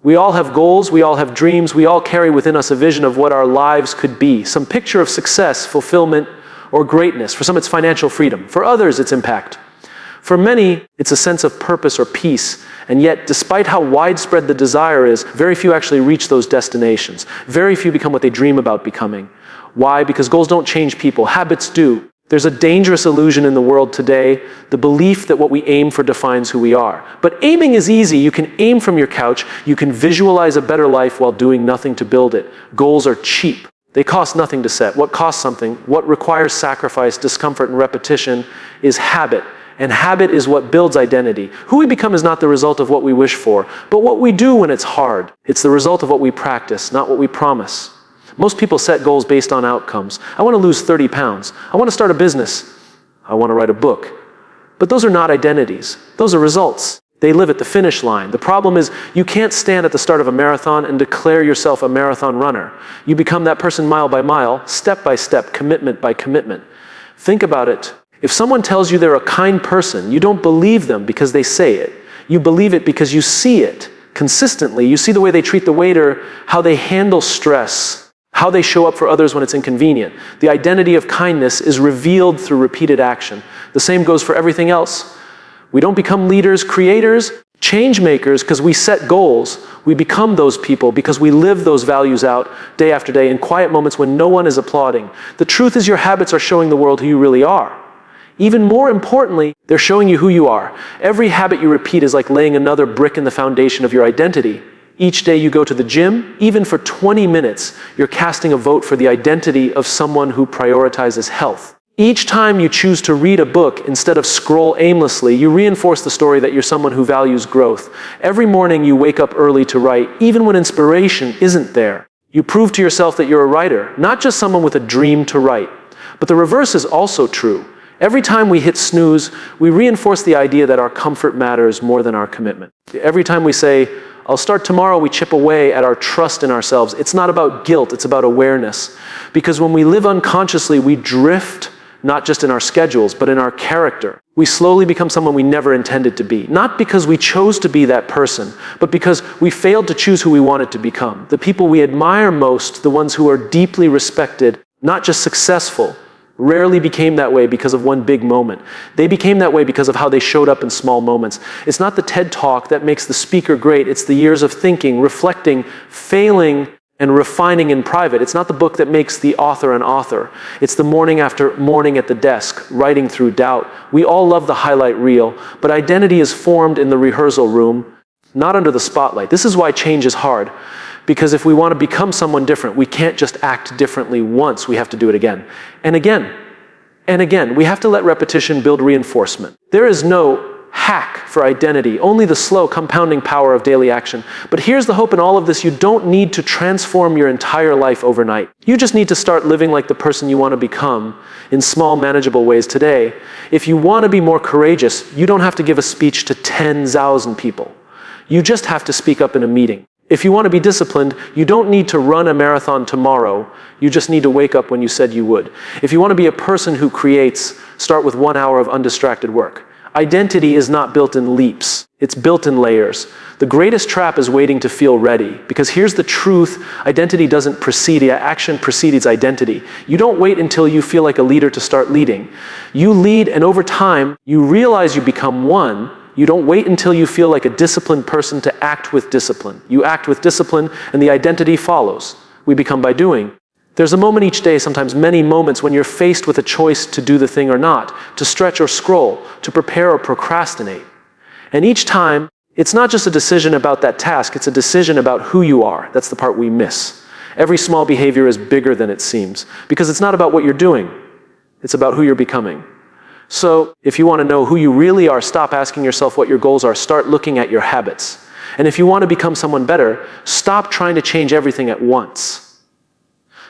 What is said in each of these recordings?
We all have goals, we all have dreams, we all carry within us a vision of what our lives could be. Some picture of success, fulfillment, or greatness. For some, it's financial freedom. For others, it's impact. For many, it's a sense of purpose or peace. And yet, despite how widespread the desire is, very few actually reach those destinations. Very few become what they dream about becoming. Why? Because goals don't change people. Habits do. There's a dangerous illusion in the world today, the belief that what we aim for defines who we are. But aiming is easy. You can aim from your couch. You can visualize a better life while doing nothing to build it. Goals are cheap. They cost nothing to set. What costs something, what requires sacrifice, discomfort, and repetition is habit. And habit is what builds identity. Who we become is not the result of what we wish for, but what we do when it's hard. It's the result of what we practice, not what we promise. Most people set goals based on outcomes. I want to lose 30 pounds. I want to start a business. I want to write a book. But those are not identities. Those are results. They live at the finish line. The problem is you can't stand at the start of a marathon and declare yourself a marathon runner. You become that person mile by mile, step by step, commitment by commitment. Think about it. If someone tells you they're a kind person, you don't believe them because they say it. You believe it because you see it consistently. You see the way they treat the waiter, how they handle stress, how they show up for others when it's inconvenient. The identity of kindness is revealed through repeated action. The same goes for everything else. We don't become leaders, creators, change makers because we set goals. We become those people because we live those values out day after day in quiet moments when no one is applauding. The truth is your habits are showing the world who you really are. Even more importantly, they're showing you who you are. Every habit you repeat is like laying another brick in the foundation of your identity. Each day you go to the gym, even for 20 minutes, you're casting a vote for the identity of someone who prioritizes health. Each time you choose to read a book instead of scroll aimlessly, you reinforce the story that you're someone who values growth. Every morning you wake up early to write, even when inspiration isn't there. You prove to yourself that you're a writer, not just someone with a dream to write. But the reverse is also true. Every time we hit snooze, we reinforce the idea that our comfort matters more than our commitment. Every time we say, I'll start tomorrow, we chip away at our trust in ourselves. It's not about guilt, it's about awareness. Because when we live unconsciously, we drift not just in our schedules, but in our character. We slowly become someone we never intended to be. Not because we chose to be that person, but because we failed to choose who we wanted to become. The people we admire most, the ones who are deeply respected, not just successful, rarely became that way because of one big moment. They became that way because of how they showed up in small moments. It's not the TED Talk that makes the speaker great. It's the years of thinking, reflecting, failing, and refining in private. It's not the book that makes the author an author. It's the morning after morning at the desk, writing through doubt. We all love the highlight reel, but identity is formed in the rehearsal room, not under the spotlight. This is why change is hard. Because if we want to become someone different, we can't just act differently once. We have to do it again. And again. And again. We have to let repetition build reinforcement. There is no hack for identity, only the slow compounding power of daily action. But here's the hope in all of this. You don't need to transform your entire life overnight. You just need to start living like the person you want to become in small, manageable ways today. If you want to be more courageous, you don't have to give a speech to 10,000 people. You just have to speak up in a meeting. If you want to be disciplined, you don't need to run a marathon tomorrow. You just need to wake up when you said you would. If you want to be a person who creates, start with 1 hour of undistracted work. Identity is not built in leaps. It's built in layers. The greatest trap is waiting to feel ready. Because here's the truth, identity doesn't precede, action precedes identity. You don't wait until you feel like a leader to start leading. You lead, and over time, you realize you become one. You don't wait until you feel like a disciplined person to act with discipline. You act with discipline, and the identity follows. We become by doing. There's a moment each day, sometimes many moments, when you're faced with a choice to do the thing or not, to stretch or scroll, to prepare or procrastinate. And each time, it's not just a decision about that task, it's a decision about who you are. That's the part we miss. Every small behavior is bigger than it seems, because it's not about what you're doing. It's about who you're becoming. So, if you want to know who you really are, stop asking yourself what your goals are. Start looking at your habits. And if you want to become someone better, stop trying to change everything at once.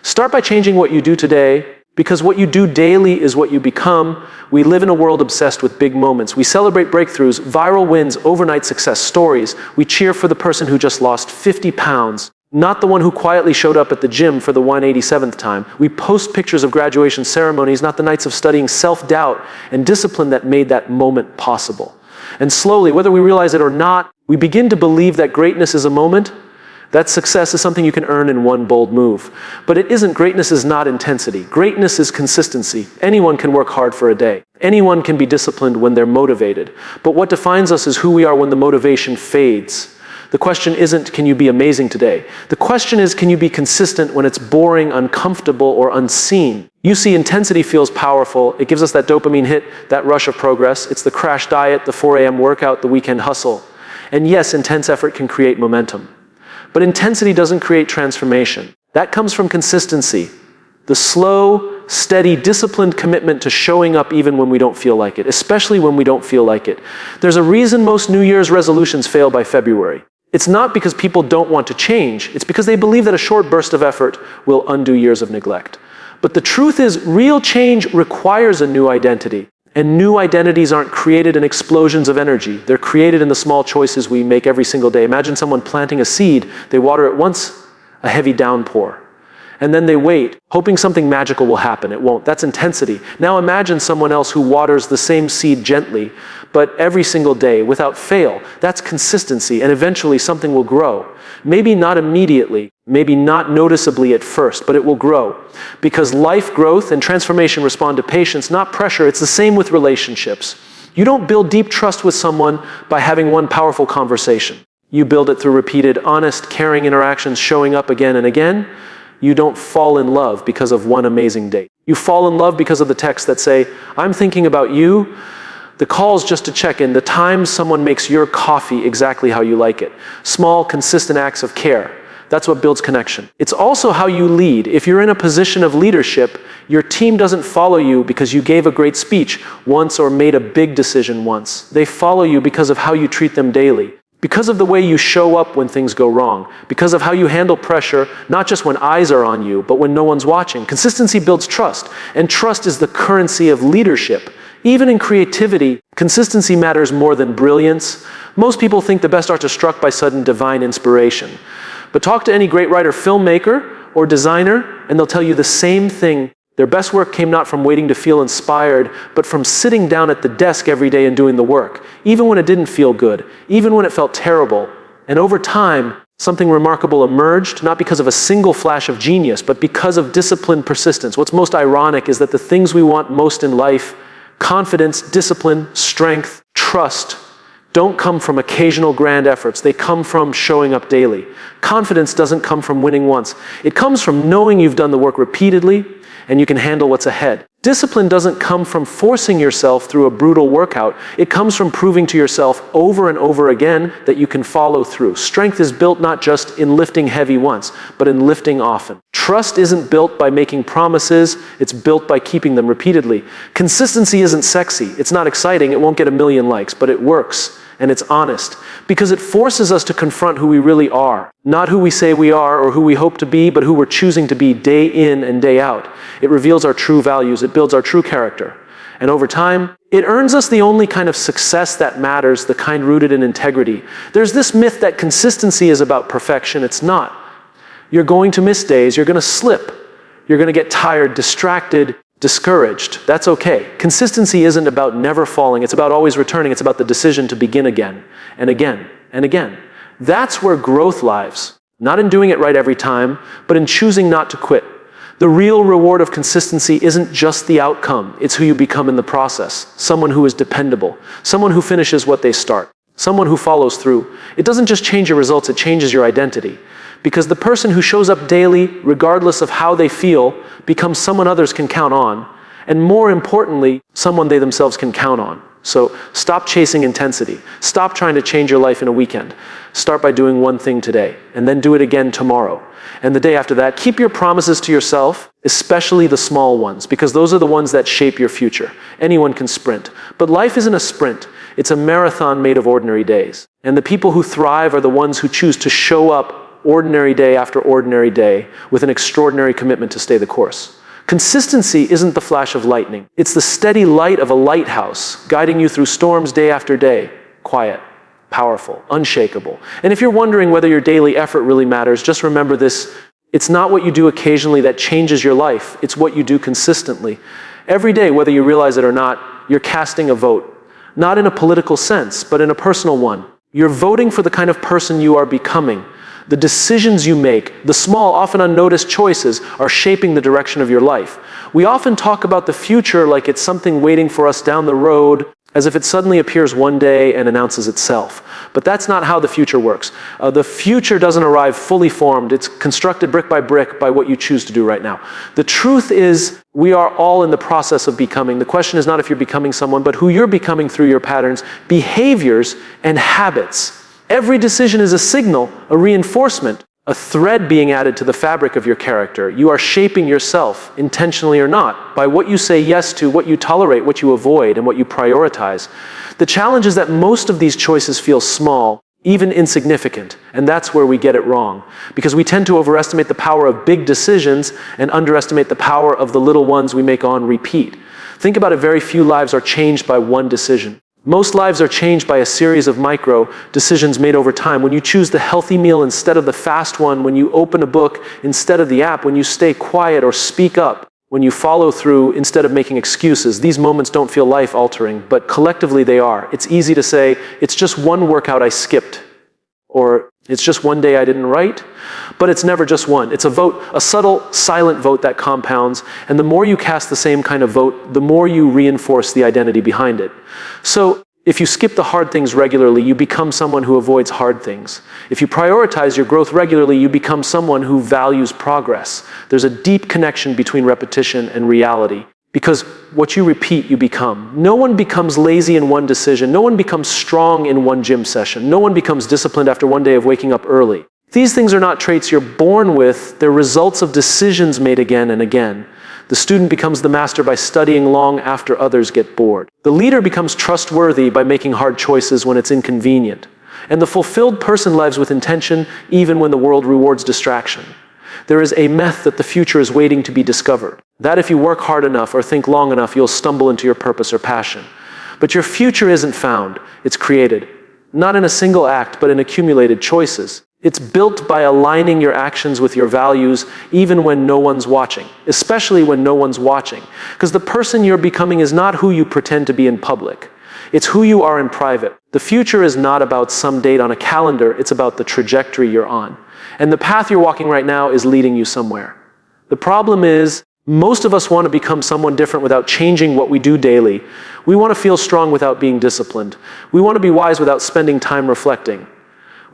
Start by changing what you do today, because what you do daily is what you become. We live in a world obsessed with big moments. We celebrate breakthroughs, viral wins, overnight success stories. We cheer for the person who just lost 50 pounds. Not the one who quietly showed up at the gym for the 187th time. We post pictures of graduation ceremonies, not the nights of studying self-doubt and discipline that made that moment possible. And slowly, whether we realize it or not, We begin to believe that greatness is a moment, that success is something you can earn in one bold move. But it isn't. Greatness is not intensity. Greatness is consistency. Anyone can work hard for a day. Anyone can be disciplined when they're motivated. But what defines us is who we are when the motivation fades. The question isn't, can you be amazing today? The question is, can you be consistent when it's boring, uncomfortable, or unseen? You see, intensity feels powerful. It gives us that dopamine hit, that rush of progress. It's the crash diet, the 4 a.m. workout, the weekend hustle. And yes, intense effort can create momentum. But intensity doesn't create transformation. That comes from consistency. The slow, steady, disciplined commitment to showing up even when we don't feel like it, especially when we don't feel like it. There's a reason most New Year's resolutions fail by February. It's not because people don't want to change. It's because they believe that a short burst of effort will undo years of neglect. But the truth is, real change requires a new identity. And new identities aren't created in explosions of energy. They're created in the small choices we make every single day. Imagine someone planting a seed. They water it once, a heavy downpour. And then they wait, hoping something magical will happen. It won't. That's intensity. Now imagine someone else who waters the same seed gently, but every single day, without fail. That's consistency, and eventually something will grow. Maybe not immediately, maybe not noticeably at first, but it will grow. Because life growth and transformation respond to patience, not pressure. It's the same with relationships. You don't build deep trust with someone by having one powerful conversation. You build it through repeated, honest, caring interactions showing up again and again. You don't fall in love because of one amazing date. You fall in love because of the texts that say, I'm thinking about you. The calls just to check in. The time someone makes your coffee exactly how you like it. Small, consistent acts of care. That's what builds connection. It's also how you lead. If you're in a position of leadership, your team doesn't follow you because you gave a great speech once or made a big decision once. They follow you because of how you treat them daily. Because of the way you show up when things go wrong. Because of how you handle pressure, not just when eyes are on you, but when no one's watching. Consistency builds trust, and trust is the currency of leadership. Even in creativity, consistency matters more than brilliance. Most people think the best arts are struck by sudden divine inspiration. But talk to any great writer, filmmaker, or designer, and they'll tell you the same thing. Their best work came not from waiting to feel inspired, but from sitting down at the desk every day and doing the work, even when it didn't feel good, even when it felt terrible. And over time, something remarkable emerged, not because of a single flash of genius, but because of disciplined persistence. What's most ironic is that the things we want most in life, confidence, discipline, strength, trust, don't come from occasional grand efforts. They come from showing up daily. Confidence doesn't come from winning once. It comes from knowing you've done the work repeatedly and you can handle what's ahead. Discipline doesn't come from forcing yourself through a brutal workout. It comes from proving to yourself over and over again that you can follow through. Strength is built not just in lifting heavy once, but in lifting often. Trust isn't built by making promises. It's built by keeping them repeatedly. Consistency isn't sexy. It's not exciting. It won't get a million likes, but it works. And it's honest, because it forces us to confront who we really are. Not who we say we are or who we hope to be, but who we're choosing to be day in and day out. It reveals our true values. It builds our true character. And over time, it earns us the only kind of success that matters, the kind rooted in integrity. There's this myth that consistency is about perfection. It's not. You're going to miss days. You're going to slip. You're going to get tired, distracted, discouraged. That's okay. Consistency isn't about never falling. It's about always returning. It's about the decision to begin again and again and again. That's where growth lies. Not in doing it right every time, but in choosing not to quit. The real reward of consistency isn't just the outcome. It's who you become in the process. Someone who is dependable. Someone who finishes what they start. Someone who follows through. It doesn't just change your results, it changes your identity. Because the person who shows up daily, regardless of how they feel, becomes someone others can count on, and more importantly, someone they themselves can count on. So stop chasing intensity. Stop trying to change your life in a weekend. Start by doing one thing today, and then do it again tomorrow. And the day after that, keep your promises to yourself, especially the small ones, because those are the ones that shape your future. Anyone can sprint. But life isn't a sprint. It's a marathon made of ordinary days. And the people who thrive are the ones who choose to show up ordinary day after ordinary day with an extraordinary commitment to stay the course. Consistency isn't the flash of lightning. It's the steady light of a lighthouse guiding you through storms day after day. Quiet, powerful, unshakable. And if you're wondering whether your daily effort really matters, just remember this. It's not what you do occasionally that changes your life. It's what you do consistently. Every day, whether you realize it or not, you're casting a vote. Not in a political sense, but in a personal one. You're voting for the kind of person you are becoming. The decisions you make, the small, often unnoticed choices, are shaping the direction of your life. We often talk about the future like it's something waiting for us down the road, as if it suddenly appears one day and announces itself. But that's not how the future works. The future doesn't arrive fully formed. It's constructed brick by brick by what you choose to do right now. The truth is, we are all in the process of becoming. The question is not if you're becoming someone, but who you're becoming through your patterns, behaviors, and habits. Every decision is a signal, a reinforcement, a thread being added to the fabric of your character. You are shaping yourself, intentionally or not, by what you say yes to, what you tolerate, what you avoid, and what you prioritize. The challenge is that most of these choices feel small, even insignificant, and that's where we get it wrong. Because we tend to overestimate the power of big decisions and underestimate the power of the little ones we make on repeat. Think about it, very few lives are changed by one decision. Most lives are changed by a series of micro decisions made over time. When you choose the healthy meal instead of the fast one, when you open a book instead of the app, when you stay quiet or speak up, when you follow through instead of making excuses. These moments don't feel life-altering, but collectively they are. It's easy to say, it's just one workout I skipped, or it's just one day I didn't write, but it's never just one. It's a vote, a subtle, silent vote that compounds, and the more you cast the same kind of vote, the more you reinforce the identity behind it. So, if you skip the hard things regularly, you become someone who avoids hard things. If you prioritize your growth regularly, you become someone who values progress. There's a deep connection between repetition and reality. Because what you repeat, you become. No one becomes lazy in one decision. No one becomes strong in one gym session. No one becomes disciplined after one day of waking up early. These things are not traits you're born with. They're results of decisions made again and again. The student becomes the master by studying long after others get bored. The leader becomes trustworthy by making hard choices when it's inconvenient. And the fulfilled person lives with intention even when the world rewards distraction. There is a myth that the future is waiting to be discovered. That if you work hard enough or think long enough, you'll stumble into your purpose or passion. But your future isn't found, it's created. Not in a single act, but in accumulated choices. It's built by aligning your actions with your values, even when no one's watching, especially when no one's watching. Because the person you're becoming is not who you pretend to be in public. It's who you are in private. The future is not about some date on a calendar, it's about the trajectory you're on. And the path you're walking right now is leading you somewhere. The problem is, most of us want to become someone different without changing what we do daily. We want to feel strong without being disciplined. We want to be wise without spending time reflecting.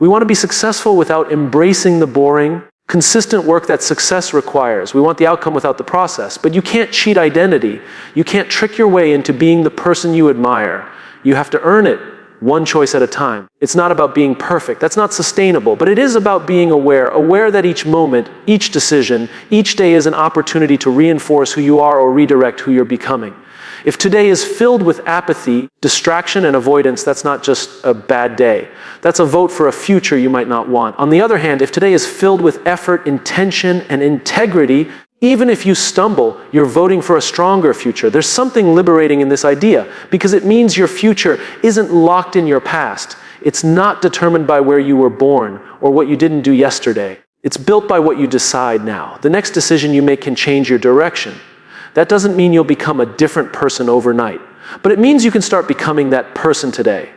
We want to be successful without embracing the boring, consistent work that success requires. We want the outcome without the process. But you can't cheat identity. You can't trick your way into being the person you admire. You have to earn it, one choice at a time. It's not about being perfect. That's not sustainable. But it is about being aware that each moment, each decision, each day is an opportunity to reinforce who you are or redirect who you're becoming. If today is filled with apathy, distraction, and avoidance, that's not just a bad day. That's a vote for a future you might not want. On the other hand, if today is filled with effort, intention, and integrity, even if you stumble, you're voting for a stronger future. There's something liberating in this idea, because it means your future isn't locked in your past. It's not determined by where you were born or what you didn't do yesterday. It's built by what you decide now. The next decision you make can change your direction. That doesn't mean you'll become a different person overnight, but it means you can start becoming that person today.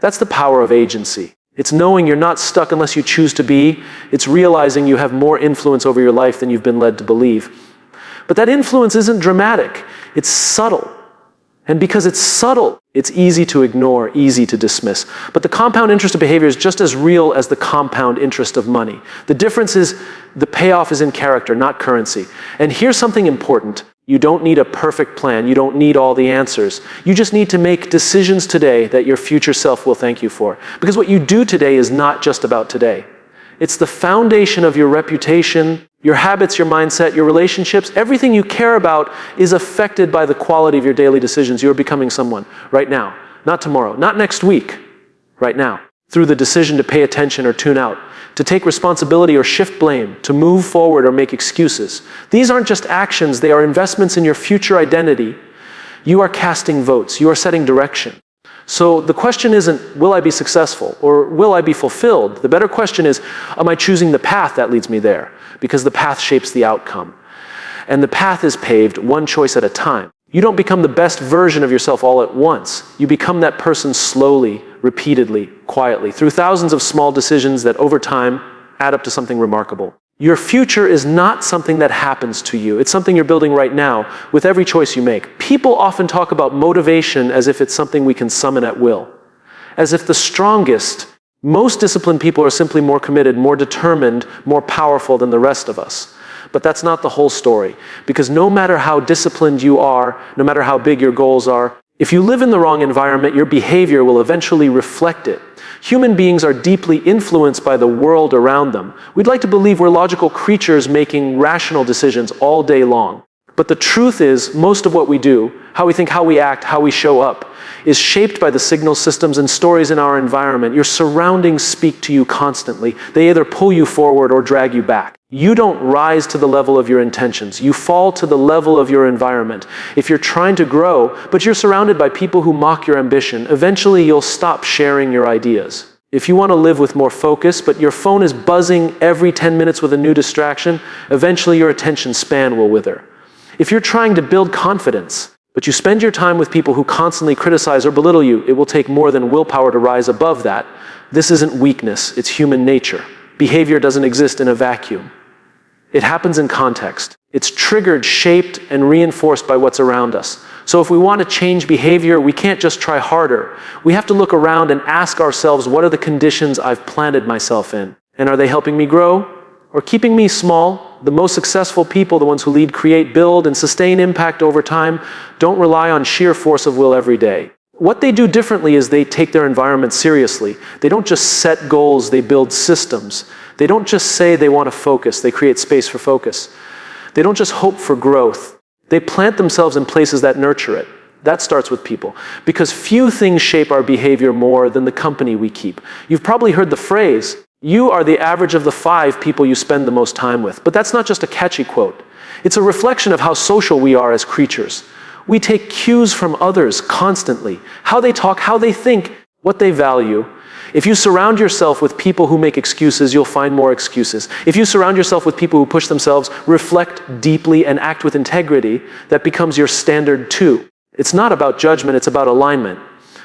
That's the power of agency. It's knowing you're not stuck unless you choose to be. It's realizing you have more influence over your life than you've been led to believe. But that influence isn't dramatic. It's subtle. And because it's subtle, it's easy to ignore, easy to dismiss. But the compound interest of behavior is just as real as the compound interest of money. The difference is the payoff is in character, not currency. And here's something important. You don't need a perfect plan. You don't need all the answers. You just need to make decisions today that your future self will thank you for. Because what you do today is not just about today. It's the foundation of your reputation, your habits, your mindset, your relationships. Everything you care about is affected by the quality of your daily decisions. You're becoming someone right now, not tomorrow, not next week, right now. Through the decision to pay attention or tune out, to take responsibility or shift blame, to move forward or make excuses. These aren't just actions, they are investments in your future identity. You are casting votes, you are setting direction. So the question isn't, will I be successful or will I be fulfilled? The better question is, am I choosing the path that leads me there? Because the path shapes the outcome. And the path is paved one choice at a time. You don't become the best version of yourself all at once. You become that person slowly, repeatedly, quietly, through thousands of small decisions that over time add up to something remarkable. Your future is not something that happens to you. It's something you're building right now with every choice you make. People often talk about motivation as if it's something we can summon at will, as if the strongest, most disciplined people are simply more committed, more determined, more powerful than the rest of us. But that's not the whole story, because no matter how disciplined you are, no matter how big your goals are, if you live in the wrong environment, your behavior will eventually reflect it. Human beings are deeply influenced by the world around them. We'd like to believe we're logical creatures making rational decisions all day long. But the truth is, most of what we do, how we think, how we act, how we show up, is shaped by the signal systems and stories in our environment. Your surroundings speak to you constantly. They either pull you forward or drag you back. You don't rise to the level of your intentions. You fall to the level of your environment. If you're trying to grow, but you're surrounded by people who mock your ambition, eventually you'll stop sharing your ideas. If you want to live with more focus, but your phone is buzzing every 10 minutes with a new distraction, eventually your attention span will wither. If you're trying to build confidence, but you spend your time with people who constantly criticize or belittle you, it will take more than willpower to rise above that. This isn't weakness, it's human nature. Behavior doesn't exist in a vacuum. It happens in context. It's triggered, shaped, and reinforced by what's around us. So if we want to change behavior, we can't just try harder. We have to look around and ask ourselves, what are the conditions I've planted myself in? And are they helping me grow or keeping me small? The most successful people, the ones who lead, create, build, and sustain impact over time, don't rely on sheer force of will every day. What they do differently is they take their environment seriously. They don't just set goals, they build systems. They don't just say they want to focus, they create space for focus. They don't just hope for growth. They plant themselves in places that nurture it. That starts with people. Because few things shape our behavior more than the company we keep. You've probably heard the phrase, you are the average of the 5 people you spend the most time with. But that's not just a catchy quote. It's a reflection of how social we are as creatures. We take cues from others constantly. How they talk, how they think, what they value. If you surround yourself with people who make excuses, you'll find more excuses. If you surround yourself with people who push themselves, reflect deeply, and act with integrity, that becomes your standard too. It's not about judgment, it's about alignment.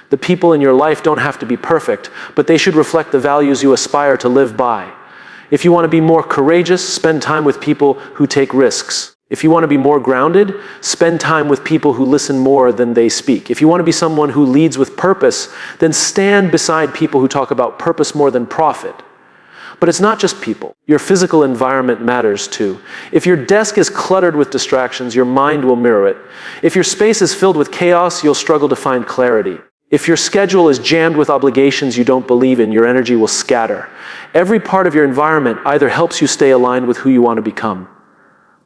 The people in your life don't have to be perfect, but they should reflect the values you aspire to live by. If you want to be more courageous, spend time with people who take risks. If you want to be more grounded, spend time with people who listen more than they speak. If you want to be someone who leads with purpose, then stand beside people who talk about purpose more than profit. But it's not just people. Your physical environment matters too. If your desk is cluttered with distractions, your mind will mirror it. If your space is filled with chaos, you'll struggle to find clarity. If your schedule is jammed with obligations you don't believe in, your energy will scatter. Every part of your environment either helps you stay aligned with who you want to become,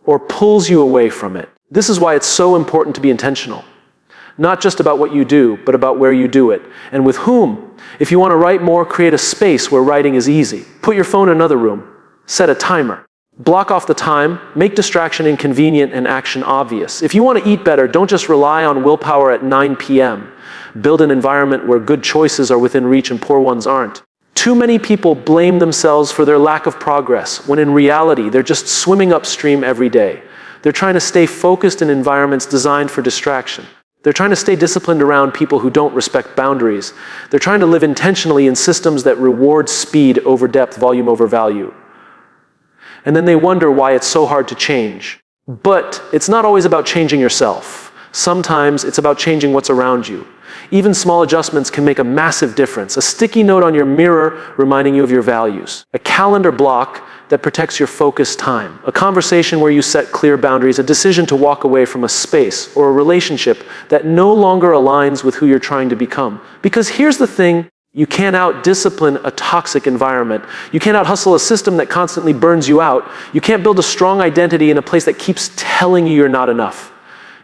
or pulls you away from it. This is why it's so important to be intentional. Not just about what you do, but about where you do it, and with whom. If you want to write more, create a space where writing is easy. Put your phone in another room. Set a timer. Block off the time. Make distraction inconvenient and action obvious. If you want to eat better, don't just rely on willpower at 9 p.m. Build an environment where good choices are within reach and poor ones aren't. Too many people blame themselves for their lack of progress, when in reality, they're just swimming upstream every day. They're trying to stay focused in environments designed for distraction. They're trying to stay disciplined around people who don't respect boundaries. They're trying to live intentionally in systems that reward speed over depth, volume over value. And then they wonder why it's so hard to change. But it's not always about changing yourself. Sometimes it's about changing what's around you. Even small adjustments can make a massive difference. A sticky note on your mirror reminding you of your values. A calendar block that protects your focused time. A conversation where you set clear boundaries. A decision to walk away from a space or a relationship that no longer aligns with who you're trying to become. Because here's the thing, you can't out-discipline a toxic environment. You can't out-hustle a system that constantly burns you out. You can't build a strong identity in a place that keeps telling you you're not enough.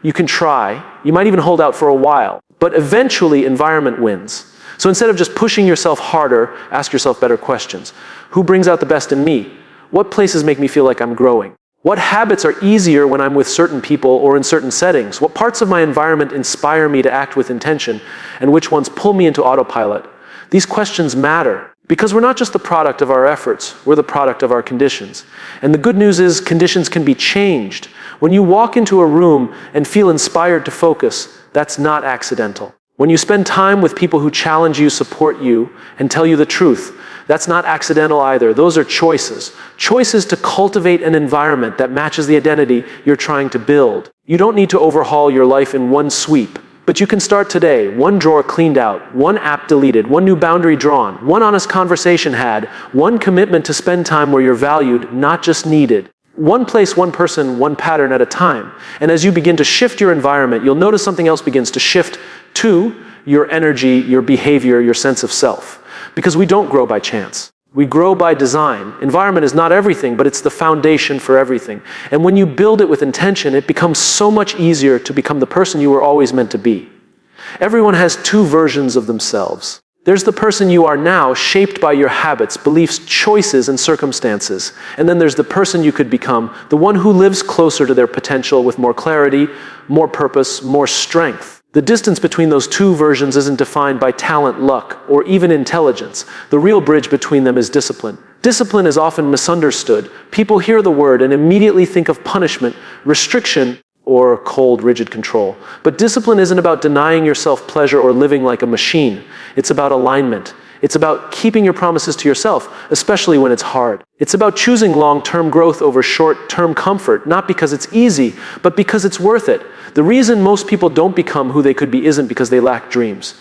You can try. You might even hold out for a while. But eventually, environment wins. So instead of just pushing yourself harder, ask yourself better questions. Who brings out the best in me? What places make me feel like I'm growing? What habits are easier when I'm with certain people or in certain settings? What parts of my environment inspire me to act with intention? And which ones pull me into autopilot? These questions matter because we're not just the product of our efforts, we're the product of our conditions. And the good news is conditions can be changed. When you walk into a room and feel inspired to focus, that's not accidental. When you spend time with people who challenge you, support you, and tell you the truth, that's not accidental either. Those are choices. Choices to cultivate an environment that matches the identity you're trying to build. You don't need to overhaul your life in one sweep, but you can start today. One drawer cleaned out, one app deleted, one new boundary drawn, one honest conversation had, one commitment to spend time where you're valued, not just needed. One place, one person, one pattern at a time. And as you begin to shift your environment, you'll notice something else begins to shift too: your energy, your behavior, your sense of self. Because we don't grow by chance. We grow by design. Environment is not everything, but it's the foundation for everything. And when you build it with intention, it becomes so much easier to become the person you were always meant to be. Everyone has two versions of themselves. There's the person you are now, shaped by your habits, beliefs, choices, and circumstances. And then there's the person you could become, the one who lives closer to their potential with more clarity, more purpose, more strength. The distance between those two versions isn't defined by talent, luck, or even intelligence. The real bridge between them is discipline. Discipline is often misunderstood. People hear the word and immediately think of punishment, restriction, or cold, rigid control. But discipline isn't about denying yourself pleasure or living like a machine. It's about alignment. It's about keeping your promises to yourself, especially when it's hard. It's about choosing long-term growth over short-term comfort, not because it's easy, but because it's worth it. The reason most people don't become who they could be isn't because they lack dreams.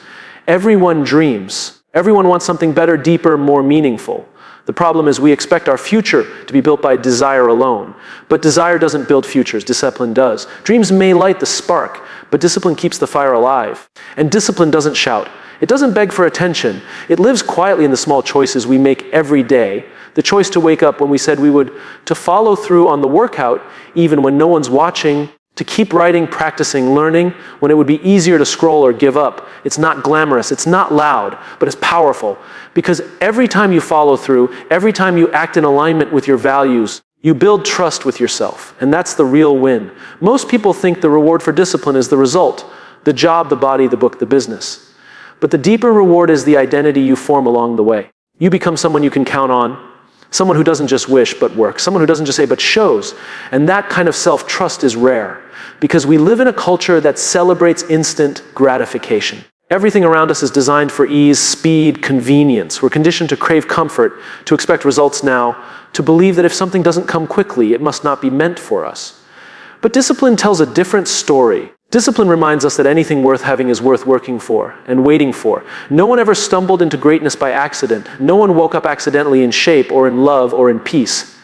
Everyone dreams. Everyone wants something better, deeper, more meaningful. The problem is we expect our future to be built by desire alone. But desire doesn't build futures, discipline does. Dreams may light the spark, but discipline keeps the fire alive. And discipline doesn't shout. It doesn't beg for attention. It lives quietly in the small choices we make every day. The choice to wake up when we said we would, to follow through on the workout even when no one's watching, to keep writing, practicing, learning when it would be easier to scroll or give up. It's not glamorous, it's not loud, but it's powerful. Because every time you follow through, every time you act in alignment with your values, you build trust with yourself. And that's the real win. Most people think the reward for discipline is the result: the job, the body, the book, the business. But the deeper reward is the identity you form along the way. You become someone you can count on, someone who doesn't just wish but works, someone who doesn't just say but shows. And that kind of self-trust is rare, because we live in a culture that celebrates instant gratification. Everything around us is designed for ease, speed, convenience. We're conditioned to crave comfort, to expect results now, to believe that if something doesn't come quickly, it must not be meant for us. But discipline tells a different story. Discipline reminds us that anything worth having is worth working for and waiting for. No one ever stumbled into greatness by accident. No one woke up accidentally in shape or in love or in peace.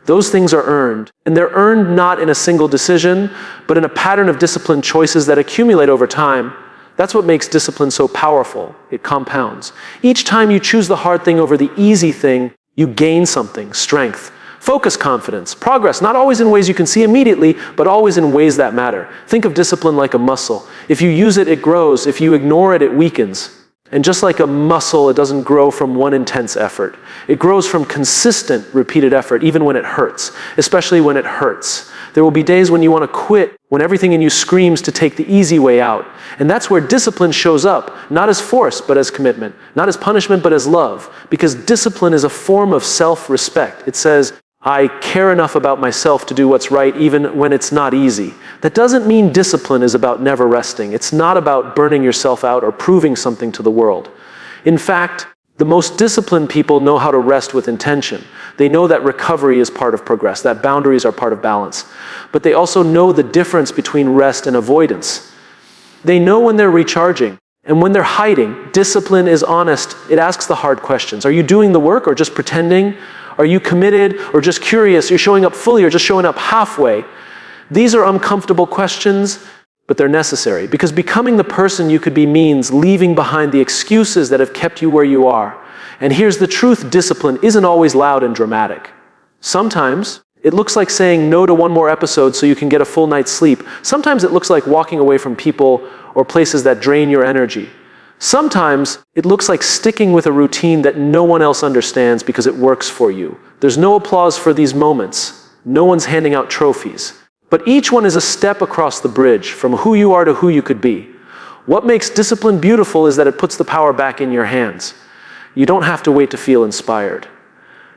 Those things are earned, and they're earned not in a single decision, but in a pattern of disciplined choices that accumulate over time. That's what makes discipline so powerful. It compounds. Each time you choose the hard thing over the easy thing, you gain something: strength, focus, confidence, progress, not always in ways you can see immediately, but always in ways that matter. Think of discipline like a muscle. If you use it, it grows. If you ignore it, it weakens. And just like a muscle, it doesn't grow from one intense effort. It grows from consistent, repeated effort, even when it hurts, especially when it hurts. There will be days when you want to quit, when everything in you screams to take the easy way out. And that's where discipline shows up, not as force, but as commitment, not as punishment, but as love. Because discipline is a form of self-respect. It says, I care enough about myself to do what's right even when it's not easy. That doesn't mean discipline is about never resting. It's not about burning yourself out or proving something to the world. In fact, the most disciplined people know how to rest with intention. They know that recovery is part of progress, that boundaries are part of balance. But they also know the difference between rest and avoidance. They know when they're recharging. And when they're hiding, discipline is honest. It asks the hard questions. Are you doing the work or just pretending? Are you committed or just curious? You're showing up fully or just showing up halfway? These are uncomfortable questions, but they're necessary, because becoming the person you could be means leaving behind the excuses that have kept you where you are. And here's the truth: discipline isn't always loud and dramatic. Sometimes it looks like saying no to one more episode so you can get a full night's sleep. Sometimes it looks like walking away from people or places that drain your energy. Sometimes it looks like sticking with a routine that no one else understands because it works for you. There's no applause for these moments. No one's handing out trophies. But each one is a step across the bridge from who you are to who you could be. What makes discipline beautiful is that it puts the power back in your hands. You don't have to wait to feel inspired.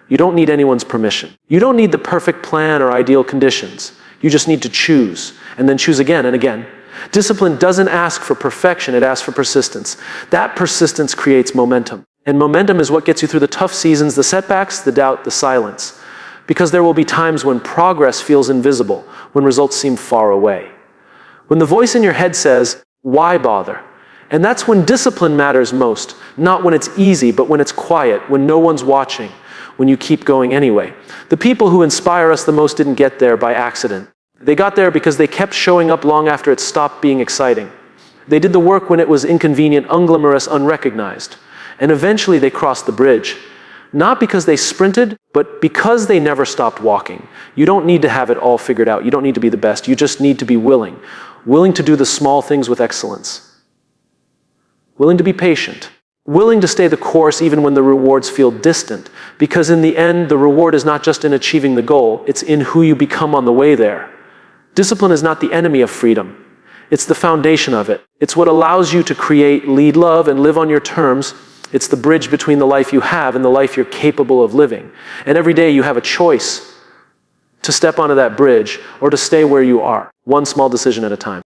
You don't need anyone's permission. You don't need the perfect plan or ideal conditions. You just need to choose, and then choose again and again. Discipline doesn't ask for perfection, it asks for persistence. That persistence creates momentum. And momentum is what gets you through the tough seasons, the setbacks, the doubt, the silence. Because there will be times when progress feels invisible, when results seem far away. When the voice in your head says, "Why bother?" And that's when discipline matters most. Not when it's easy, but when it's quiet, when no one's watching, when you keep going anyway. The people who inspire us the most didn't get there by accident. They got there because they kept showing up long after it stopped being exciting. They did the work when it was inconvenient, unglamorous, unrecognized. And eventually they crossed the bridge. Not because they sprinted, but because they never stopped walking. You don't need to have it all figured out. You don't need to be the best. You just need to be willing. Willing to do the small things with excellence. Willing to be patient. Willing to stay the course even when the rewards feel distant. Because in the end, the reward is not just in achieving the goal, it's in who you become on the way there. Discipline is not the enemy of freedom. It's the foundation of it. It's what allows you to create, lead, love, and live on your terms. It's the bridge between the life you have and the life you're capable of living. And every day you have a choice to step onto that bridge or to stay where you are, one small decision at a time.